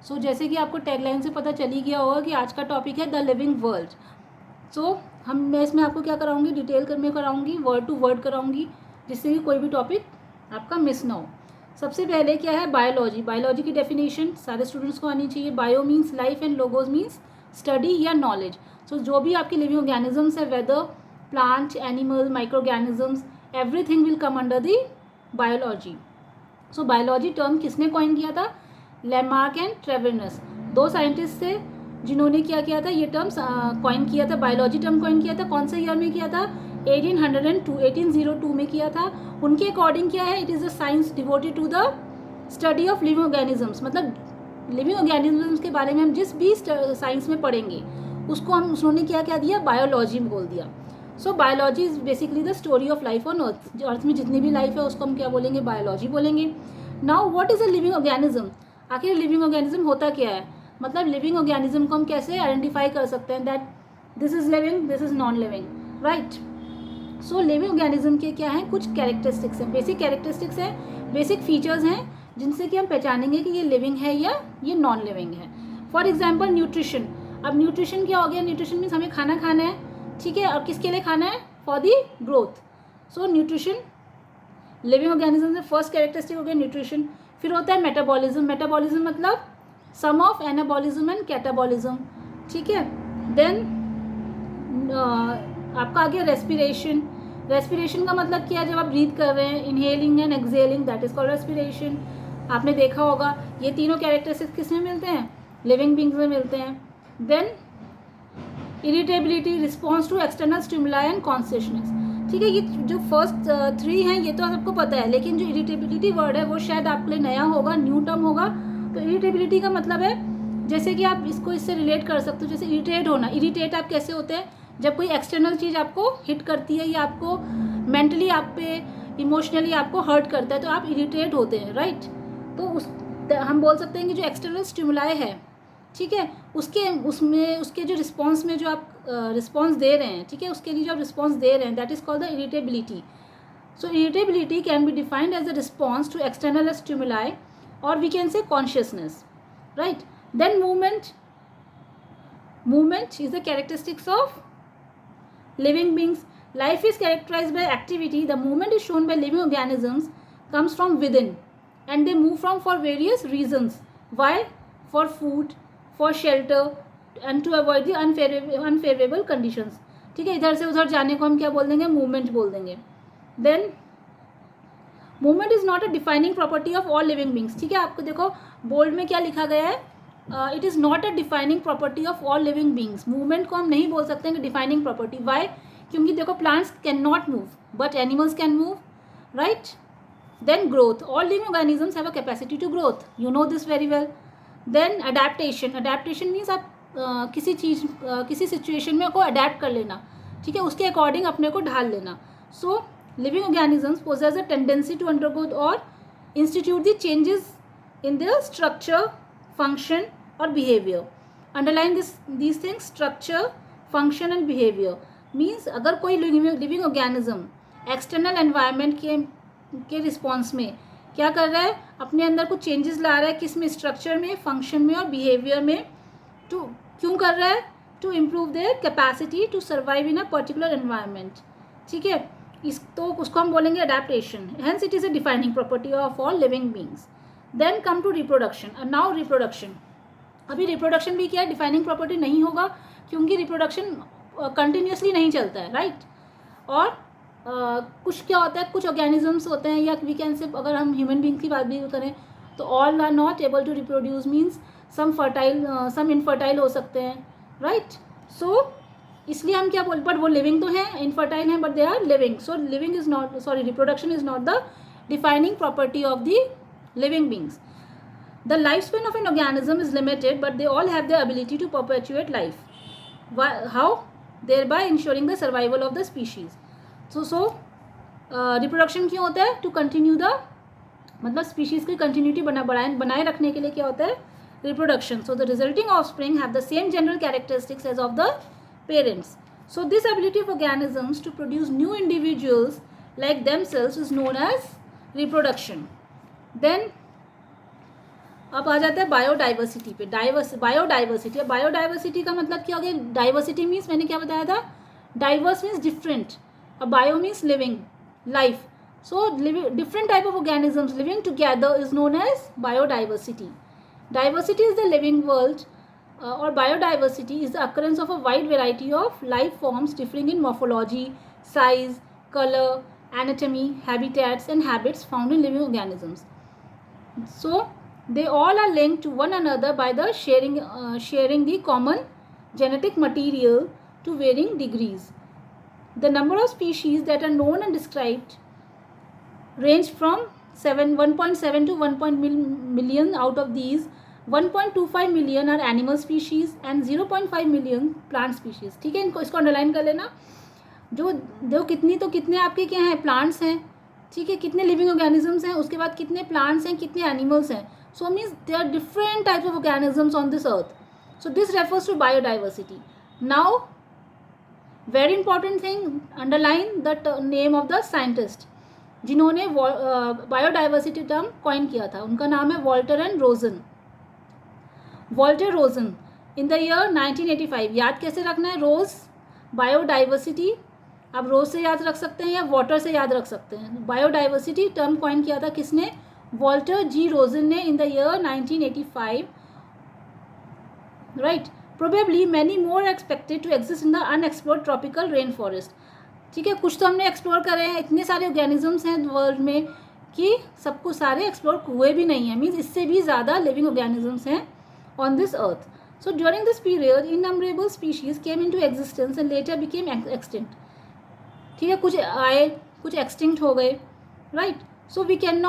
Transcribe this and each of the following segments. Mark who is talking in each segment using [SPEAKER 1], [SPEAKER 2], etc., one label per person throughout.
[SPEAKER 1] सो जैसे कि आपको टैगलाइन से पता चल ही गया होगा कि आज का टॉपिक है द लिविंग वर्ल्ड। सो मैं इसमें आपको क्या कराऊंगी, डिटेल में कराऊंगी, वर्ड टू वर्ड कराऊंगी, जिससे कि कोई भी टॉपिक आपका मिस ना हो। सबसे पहले क्या है, बायोलॉजी। बायोलॉजी की डेफिनेशन सारे स्टूडेंट्स को आनी चाहिए। Bio means life and logos means study या नॉलेज। सो जो भी आपके लिविंग ऑर्गेनिजम्स है, whether plant, animal, micro organisms, everything will come under the biology. So biology term किसने कॉइन किया था, लैमार्क एंड ट्रेवेनस, दो साइंटिस्ट थे जिन्होंने क्या किया था, ये टर्म कॉइन किया था, बायोलॉजी टर्म कॉइन किया था। कौन से ईयर में किया था, 1802 में किया था। उनके अकॉर्डिंग क्या है, it is a science devoted to the study of living organisms. मतलब लिविंग ऑर्गेनिजम्स के बारे में हम जिस भी साइंस में पढ़ेंगे उसको हम उन्होंने क्या क्या दिया, बायोलॉजी में बोल दिया। So biology is basically the story of life on earth. Earth में जितनी भी लाइफ है उसको हम क्या बोलेंगे, बायोलॉजी बोलेंगे। Now what is a living organism, आखिर लिविंग ऑर्गेनिज्म होता क्या है, मतलब लिविंग ऑर्गेनिज्म को हम कैसे आइडेंटिफाई कर सकते हैं, that this is living, this is non living, right. So living organism के क्या हैं, कुछ कैरेक्टरिस्टिक्स हैं, बेसिक कैरेक्टरिस्टिक्स हैं, बेसिक फीचर्स हैं जिनसे कि हम पहचानेंगे कि ये लिविंग है या ये नॉन लिविंग है। For example nutrition. अब न्यूट्रिशन क्या हो गया, न्यूट्रिशन मीन्स हमें खाना खाना है, ठीक है, और किसके लिए खाना है, for the growth. So nutrition living organism से फर्स्ट कैरेक्टरिस्टिक हो गया न्यूट्रिशन। फिर होता है मेटाबॉलिज्म। मेटाबॉलिज्म मतलब सम ऑफ एनाबॉलिज्म एंड कैटाबॉलिज्म, ठीक है। देन आपका आ गया रेस्पिरेशन। रेस्पिरेशन का मतलब क्या है, जब आप ब्रीथ कर रहे हैं, inhaling and exhaling, that is called respiration. आपने देखा होगा ये तीनों कैरेक्टरिस्टिक्स किस में मिलते हैं, लिविंग बींग्स में मिलते हैं। Then irritability, response to external stimuli and consciousness, ठीक है। ये जो फर्स्ट थ्री हैं ये तो सबको पता है, लेकिन जो इरिटेबिलिटी वर्ड है वो शायद आपके लिए नया होगा, न्यू टर्म होगा। तो इरिटेबिलिटी का मतलब है, जैसे कि आप इसको इससे रिलेट कर सकते हो, जैसे इरिटेट होना। इरिटेट आप कैसे होते हैं, जब कोई एक्सटर्नल चीज़ आपको हिट करती है या आपको मेंटली आप पे इमोशनली आपको हर्ट करता है तो आप इरिटेट होते हैं, राइट। तो उस हम बोल सकते हैं कि जो एक्सटर्नल स्टिमुलाई है, ठीक है, उसके जो रिस्पॉन्स में जो आप रिस्पॉन्स दे रहे हैं, ठीक है, उसके लिए जो आप रिस्पॉन्स दे रहे हैं, that is called the irritability. So irritability can be defined as a response to external stimuli और we can say consciousness, right. Then movement is the characteristics of living beings. Life is characterized by activity. The movement is shown by living organisms comes from within and they move from for various reasons. Why? For food, for shelter and to avoid the unfavorable conditions, ठीक है। इधर से उधर जाने को हम क्या बोल देंगे, मूवमेंट बोल देंगे। Then movement is not a defining property of all living beings, ठीक है। आपको देखो बोल्ड में क्या लिखा गया है, it is not a defining property of all living beings. Movement को हम नहीं बोल सकते हैं कि डिफाइनिंग प्रॉपर्टी। वाई? क्योंकि देखो plants can not move but animals can move, right. Then growth, all living organisms have a capacity to growth, you know this very well. Then adaptation. Adaptation means आप किसी चीज़ किसी situation में को adapt कर लेना, ठीक है, उसके अकॉर्डिंग अपने को ढाल लेना। So living organisms possess a tendency to undergo और institute the changes in their structure, function or behavior. Underline these things, structure, function and behavior. Means अगर कोई living organism external environment के रिस्पॉन्स में क्या कर रहा है, अपने अंदर कुछ चेंजेस ला रहा है, किस में, स्ट्रक्चर में, फंक्शन में और बिहेवियर में। टू क्यों कर रहा है, to improve their capacity to survive in a particular environment, ठीक है। तो उसको हम बोलेंगे adaptation. Hence it is a defining property of all living beings. Then come to reproduction. Now reproduction, अभी रिप्रोडक्शन भी क्या है, डिफाइनिंग प्रॉपर्टी नहीं होगा क्योंकि रिप्रोडक्शन कंटिन्यूसली नहीं चलता है, राइट। और कुछ क्या होता है, कुछ ऑर्गेनिजम्स होते हैं या वी कैन से, अगर हम ह्यूमन बींग की बात भी करें तो all are not able to reproduce, means some fertile some infertile हो सकते हैं, राइट। सो इसलिए हम क्या बोल, बट वो लिविंग तो हैं, इनफर्टाइल हैं but they are living. So living is not, sorry, reproduction is not the defining property of the living beings. The lifespan of an organism is limited, but they all have the ability to perpetuate life. How? Thereby ensuring the survival of the species. So reproduction क्यों होता है? To continue the, मतलब species की continuity बनाए रखने के लिए क्या होता है, reproduction. So the resulting offspring have the same general characteristics as of the parents. So this ability of organisms to produce new individuals like themselves is known as reproduction. Then अब आ जाता है बायोडाइवर्सिटी पे। Biodiversity, अब biodiversity का मतलब क्या हो गया? डाइवर्सिटी मीन्स मैंने क्या बताया था, डाइवर्स मीन्स डिफरेंट, अब bio means living, life. So different type of organisms living together is known as biodiversity. Diversity is the living world or biodiversity is the occurrence of a wide variety of life forms differing in morphology, size, color, anatomy, habitats and habits found in living organisms. So they all are linked to one another by the sharing the common genetic material to varying degrees. The number of species that are known and described range from 1.7 to 1 million. Out of these 1.25 million are animal species and 0.5 million plant species. ठीक है, इसको underline कर लेना. जो देखो कितने आपके क्या हैं, प्लांट्स हैं, ठीक है, कितने लिविंग ऑर्गेनिजम्स हैं, उसके बाद कितने प्लांट्स हैं, कितने एनिमल्स हैं. So means there are different types of organisms on this earth. So this refers to biodiversity. Now very important thing, underline the name of the scientist जिन्होंने बायोडाइवर्सिटी टर्म कॉइन किया था. उनका नाम है Walter and Rosen. Walter Rosen in the year 1985. याद कैसे रखना है? रोज बायोडाइवर्सिटी, आप रोज से याद रख सकते हैं या वाटर से याद रख सकते हैं. बायोडाइवर्सिटी टर्म कॉइन किया था किसने? वॉल्टर जी रोजन ने in the year 1985. Right. Probably many more expected to exist in the unexplored tropical rain forest. ठीक है, कुछ तो हमने एक्सप्लोर करे हैं, इतने सारे ऑर्गेनिजम्स हैं वर्ल्ड में कि सबको सारे एक्सप्लोर हुए भी नहीं हैं. मीन्स इससे भी ज़्यादा लिविंग ऑर्गेनिजम्स हैं on this earth. So during this period innumerable species came into existence and later became extinct. ठीक है, कुछ आए, कुछ एक्सटिंक्ट हो गए. Right. So we can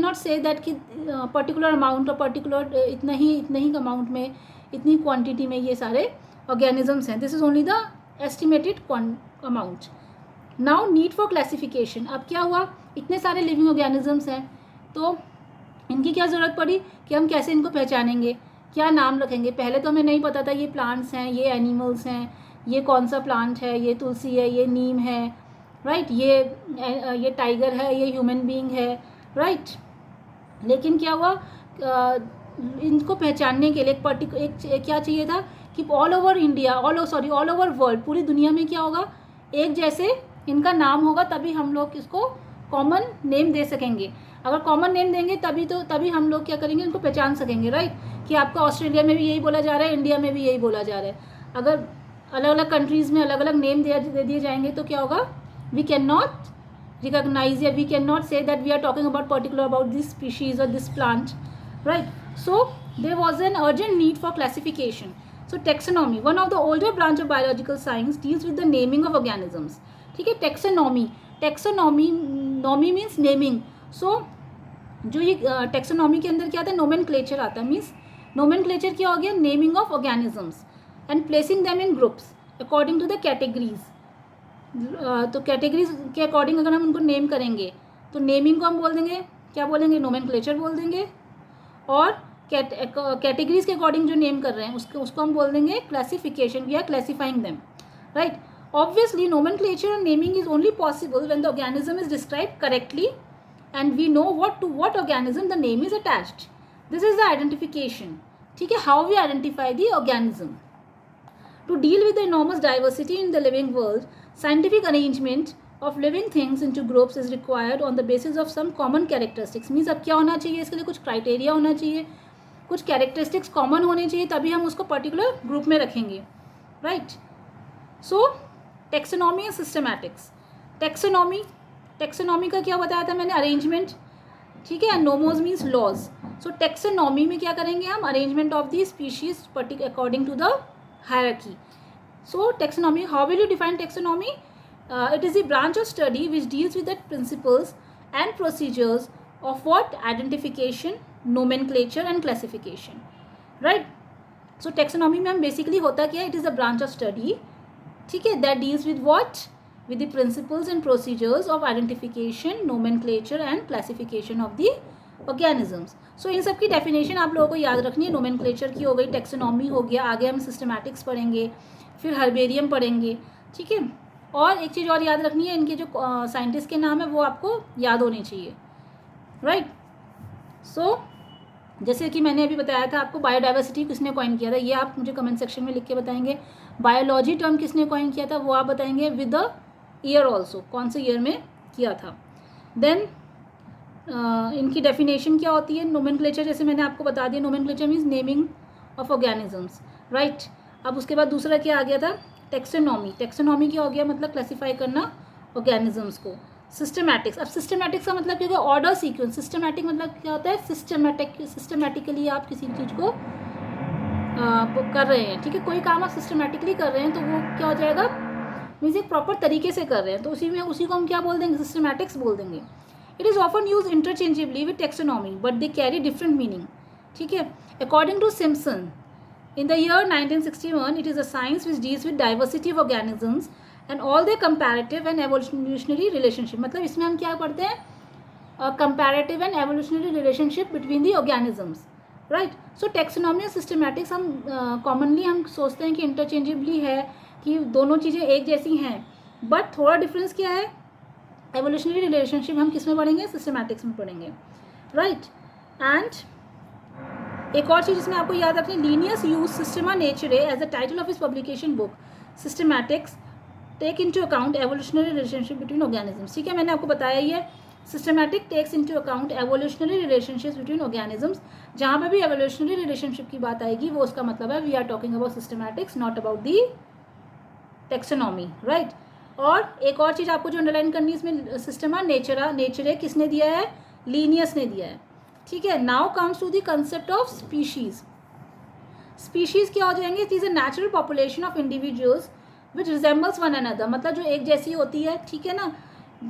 [SPEAKER 1] not say that कि पर्टिकुलर अमाउंट और पर्टिकुलर इतना ही अमाउंट में, इतनी क्वान्टिटी में ये सारे ऑर्गेनिजम्स हैं. This is only the estimated amount. Now need for classification. अब क्या हुआ, इतने सारे लिविंग ऑर्गेनिजम्स हैं तो इनकी क्या ज़रूरत पड़ी कि हम कैसे इनको पहचानेंगे, क्या नाम रखेंगे. पहले तो हमें नहीं पता था ये प्लांट्स हैं, ये एनिमल्स हैं, ये कौन सा प्लांट है, ये तुलसी है, ये नीम है. राइट. ये टाइगर है, ये ह्यूमन बीइंग है. राइट. लेकिन क्या हुआ, इनको पहचानने के लिए एक क्या चाहिए था कि all over India, all over world, पूरी दुनिया में क्या होगा, एक जैसे इनका नाम होगा, तभी हम लोग इसको कॉमन नेम दे सकेंगे. अगर कॉमन नेम देंगे तभी हम लोग क्या करेंगे, इनको पहचान सकेंगे. राइट. कि आपका ऑस्ट्रेलिया में भी यही बोला जा रहा है, इंडिया में भी यही बोला जा रहा है. अगर अलग अलग कंट्रीज़ में अलग अलग नेम दे दिए जाएंगे तो क्या होगा, वी कैन नॉट रिकॉग्नाइज या we can not say that we are talking about this species और this plant. Right. So there was an urgent need for classification. So taxonomy, one of the older branch of biological science, deals with the naming of organisms. ठीक है. Taxonomy means naming. सो जो ये taxonomy के अंदर क्या आता है, nomenclature आता है. मीन्स नोमेनक्लेचर क्या हो गया, naming of organisms and placing them in groups according to the categories. तो कैटेगरीज के अकॉर्डिंग अगर हम उनको नेम करेंगे तो नेमिंग को हम बोल देंगे, क्या बोलेंगे, नोमेनक्लेचर बोल देंगे. और कैटेगरीज के अकॉर्डिंग जो नेम कर रहे हैं उसको हम बोल देंगे classification. We are classifying them. Right. Obviously nomenclature and naming is only possible when the organism is described correctly and we know what organism the name is attached. This is the identification. ठीक है, how we identify the organism. To deal with the enormous diversity in the living world, scientific arrangement of living things into groups is required on the basis of some common characteristics. Means अब क्या होना चाहिए, इसके लिए कुछ criteria होना चाहिए, कुछ कैरेक्टरिस्टिक्स कॉमन होने चाहिए, तभी हम उसको पर्टिकुलर ग्रुप में रखेंगे. Right. So taxonomy and systematics. Taxonomy का क्या बताया था मैंने, अरेंजमेंट. ठीक है. Nomos means laws. So taxonomy में क्या करेंगे हम, arrangement of the species according to the hierarchy. So taxonomy, how will you define taxonomy? It is a branch of study which deals with the principles and procedures of what, identification, nomenclature and classification. Right. So taxonomy में हम basically होता क्या है, it is a branch of study, ठीक है, that deals with what, with the principles and procedures of identification, nomenclature and classification of the organisms. So इन सब की definition आप लोगों को याद रखनी है. nomenclature की हो गई, taxonomy हो गया, आगे हम systematics पढ़ेंगे, फिर herbarium पढ़ेंगे. ठीक है. और एक चीज़ और याद रखनी है, इनके जो साइंटिस्ट के नाम है वो आपको याद होने चाहिए. राइट. सो जैसे कि मैंने अभी बताया था आपको, बायोडाइवर्सिटी किसने कॉइन किया था, ये आप मुझे कमेंट सेक्शन में लिख के बताएंगे। बायोलॉजी टर्म किसने कॉइन किया था, वो आप बताएंगे विद द ईयर ऑल्सो, कौन से ईयर में किया था। देन इनकी डेफिनेशन क्या होती है, नोमेनक्लेचर जैसे मैंने आपको बता दिया, nomenclature means naming of organisms, right. अब उसके बाद दूसरा क्या आ गया था, टेक्सोनॉमी। टेक्सोनॉमी क्या हो गया, मतलब क्लासीफाई करना ऑर्गेनिजम्स को। सिस्टमैटिक्स, अब सिस्टमैटिक्स का मतलब क्या होगा, ऑर्डर सीक्वेंस। सिस्टमैटिक मतलब क्या होता है, सिस्टमैटिकली आप किसी चीज़ को कर रहे हैं, ठीक है, कोई काम आप सिस्टमैटिकली कर रहे हैं तो वो क्या हो जाएगा, मीन्स एक प्रॉपर तरीके से कर रहे हैं, तो उसी को हम क्या बोल देंगे, सिस्टमैटिक्स बोल देंगे। It is often use interchangeably with taxonomy but they carry different meaning, ठीक है। According to Simpson, in the year 1961, it is a science which deals with diversity of organisms and all their comparative and evolutionary relationship. मतलब इसमें हम क्या पढ़ते हैं, comparative and evolutionary relationship between the organisms, right? So taxonomy और systematics हम commonly हम सोचते हैं कि interchangeably है, कि दोनों चीज़ें एक जैसी हैं, but थोड़ा डिफरेंस क्या है, evolutionary relationship हम किस में पढ़ेंगे, systematics में पढ़ेंगे, right? And एक और चीज़ इसमें आपको याद रखनी, Linnaeus use Systema Naturae as the title of his publication book systematics take into account evolutionary relationship between organisms, ठीक है, मैंने आपको बताया ही है। Systematic takes into account evolutionary relationships between organisms, जहाँ पे भी एवोल्यूशनरी रिलेशनशिप की बात आएगी वो उसका मतलब है we are talking about systematics, not about the taxonomy, right. और एक और चीज़ आपको जो अंडरलाइन करनी है इसमें, सिस्टमा नेचरे किसने दिया है, लीनियस ने दिया है, ठीक है। Now comes to the concept of species. Species क्या हो जाएंगे, it is a natural population of individuals which resembles one another, मतलब जो एक जैसी होती है, ठीक है ना।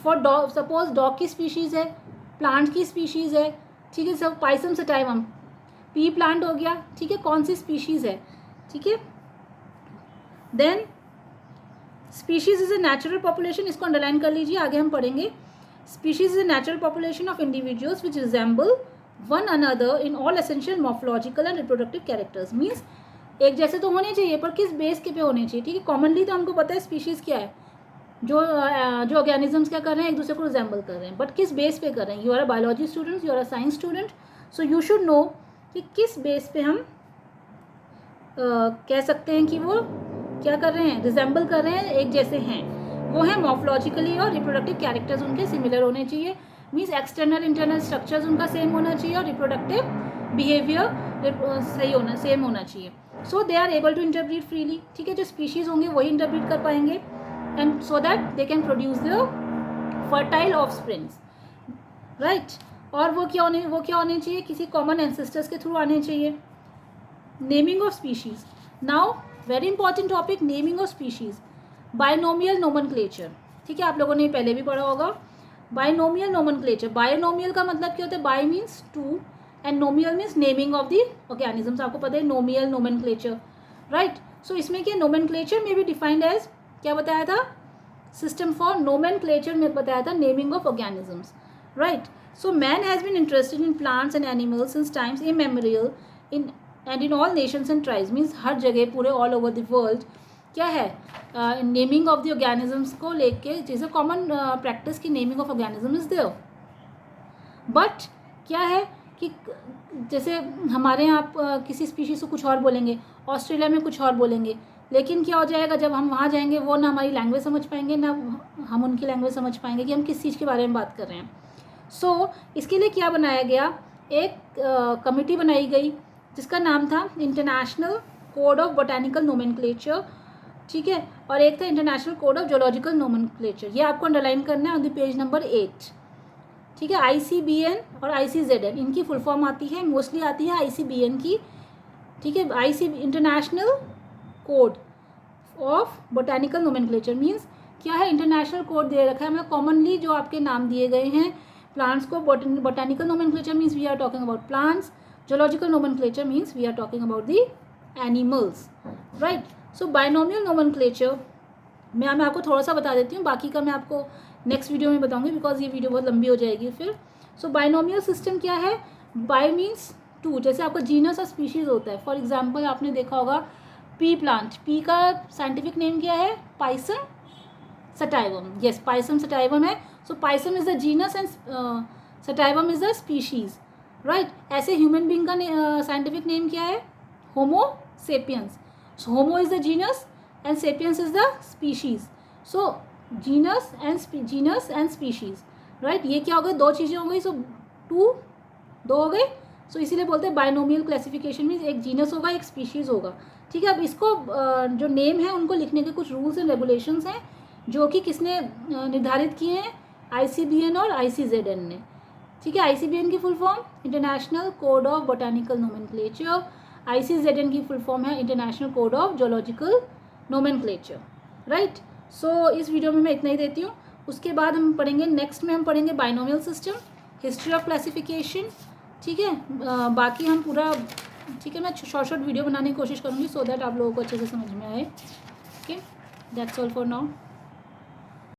[SPEAKER 1] फॉर डॉग, सपोज डॉग की स्पीशीज है, प्लांट की स्पीशीज है, ठीक है, सब पाइसम सटाइवम, पी प्लांट हो गया, ठीक है, कौन सी स्पीशीज है, ठीक है। Then species is a natural population, इसको अंडरलाइन कर लीजिए, आगे हम पढ़ेंगे। Species is a natural population of individuals which resemble one another in all essential morphological and reproductive characters, means एक जैसे तो होने चाहिए पर किस बेस के पे होने चाहिए, ठीक है। कॉमनली तो हमको पता है स्पीशीज़ क्या है, जो ऑर्गेनिजम्स क्या कर रहे हैं, एक दूसरे को रिजेंबल कर रहे हैं, बट किस बेस पे कर रहे हैं। You are a biology student, you are a science student, so you should know कि किस बेस पे हम कह सकते हैं कि वो क्या कर रहे हैं, रिजेंबल कर रहे हैं, एक जैसे हैं। वो है मॉर्फोलॉजिकली और रिप्रोडक्टिव कैरेक्टर्स उनके सिमिलर होने चाहिए, मीन्स एक्सटर्नल इंटरनल स्ट्रक्चर्स उनका सेम होना चाहिए और रिप्रोडक्टिव बिहेवियर सेम होना चाहिए। So they are able to interbreed freely, ठीक है, जो स्पीशीज़ होंगे वही इंटरब्रीड कर पाएंगे, and so that they can produce the fertile offsprings, right. और वो क्या होने चाहिए, किसी कॉमन एंसेस्टर्स के थ्रू आने चाहिए। Naming of species, now very important topic, naming of species. Binomial nomenclature, ठीक है, आप लोगों ने पहले भी पढ़ा होगा। बायनोमियल नोमेनक्लेचर, बायनोमियल का मतलब क्या होता है, bi means two and nomial means naming of the organisms, आपको पता है नोमियल नोमेनक्लेचर, राइट। सो इसमें क्या, नोमेनक्लेचर में भी डिफाइंड एज क्या बताया था, सिस्टम फॉर नोमेनक्लेचर में बताया था naming of organisms, right. So man has been interested in plants and animals since times immemorial in and in all nations and tribes, means हर जगह पूरे ऑल ओवर द वर्ल्ड क्या है, naming of the organisms को लेके जैसे common practice की naming of organism is there. But क्या है कि जैसे हमारे यहाँ आप किसी स्पीशीज़ को कुछ और बोलेंगे, ऑस्ट्रेलिया में कुछ और बोलेंगे, लेकिन क्या हो जाएगा जब हम वहाँ जाएंगे वो ना हमारी लैंग्वेज समझ पाएंगे ना हम उनकी लैंग्वेज समझ पाएंगे कि हम किस चीज़ के बारे में बात कर रहे हैं। सो इसके लिए क्या बनाया गया, एक कमिटी बनाई गई जिसका नाम था international code of botanical nomenclature, ठीक है, और एक था international code of zoological nomenclature. ये आपको अंडरलाइन करना है ऑन द पेज नंबर 8, ठीक है। ICBN और ICZN इनकी फुल फॉर्म आती है, मोस्टली आती है ICBN की, ठीक है। International code of botanical nomenclature means क्या है, इंटरनेशनल कोड दे रखा है, मतलब कॉमनली जो आपके नाम दिए गए हैं प्लांट्स को, botanical nomenclature means we are talking about plants, zoological nomenclature means we are talking about the animals, right. So binomial nomenclature मैं आपको थोड़ा सा बता देती हूँ, बाकी का मैं आपको नेक्स्ट वीडियो में बताऊँगी बिकॉज ये वीडियो बहुत लंबी हो जाएगी फिर। सो बायनोमियल सिस्टम क्या है, बाय मीन्स टू, जैसे आपका जीनस और स्पीशीज़ होता है। फॉर एग्जांपल आपने देखा होगा पी प्लांट, पी का साइंटिफिक नेम क्या है, Pisum sativum, yes Pisum sativum है। So Pisum is the genus and sativum is the species, right. ऐसे ह्यूमन बींग का साइंटिफिक नेम क्या है? Homo sapiens. Homo is the genus and sapiens is the species. So genus and species, right. ये क्या हो गए? दो चीज़ें हो गई। सो दो हो गए। सो इसीलिए बोलते हैं बाइनोमियल क्लासिफिकेशन में एक जीनस होगा, एक स्पीशीज़ होगा। ठीक है। अब इसको जो नेम है उनको लिखने के कुछ रूल्स एंड रेगुलेशंस हैं जो कि किसने निर्धारित किए हैं? ICBN और ICZN ने। ठीक है। ICBN की full form international code of botanical nomenclature, ICZN की फुल फॉर्म है international code of zoological nomenclature, right. So इस वीडियो में मैं इतना ही देती हूँ। उसके बाद हम पढ़ेंगे, नेक्स्ट में हम पढ़ेंगे binomial system, history of classification. ठीक है। बाकी हम पूरा, ठीक है, मैं शॉर्ट वीडियो बनाने की कोशिश करूँगी सो दैट आप लोगों को अच्छे से समझ में आए। Okay, that's all for now.